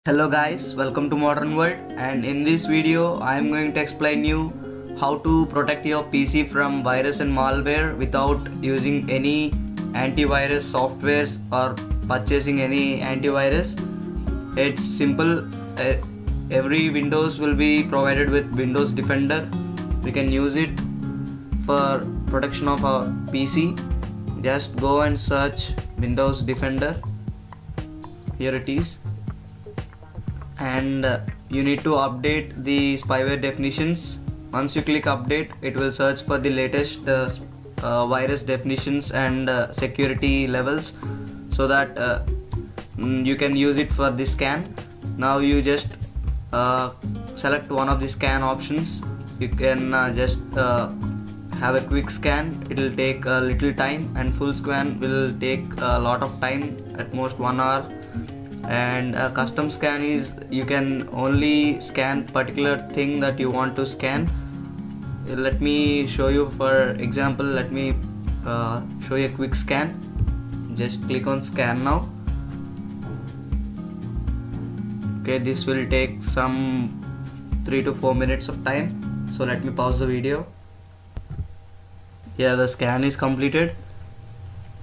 Hello guys, welcome to Modern World, and in this video I am going to explain you how to protect your PC from virus and malware without using any antivirus softwares or purchasing any antivirus. It's simple. Every Windows will be provided with Windows Defender. We can use it for protection of our PC. Just go and search Windows Defender. Here it is. And you need to update the spyware definitions. Once you click update, it will search for the latest virus definitions and security levels, so that you can use it for this scan. Now you just select one of the scan options. You can just have a quick scan. It will take a little time, and full scan will take a lot of time, at most 1 hour. And a custom scan is you can only scan particular thing that you want to scan. Let me show you. For example, let me show you a quick scan. Just click on scan now. Okay, this will take some 3 to 4 minutes of time, so let me pause the video. Here the scan is completed,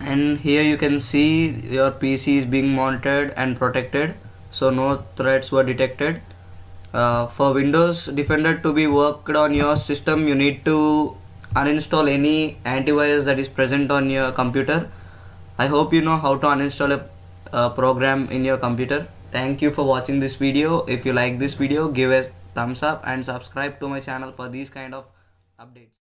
and here you can see your PC is being monitored and protected, so no threats were detected. For Windows Defender to be worked on your system, you need to uninstall any antivirus that is present on your computer. I hope you know how to uninstall a program in your computer. Thank you for watching this video. If you like this video, give a thumbs up and subscribe to my channel for these kind of updates.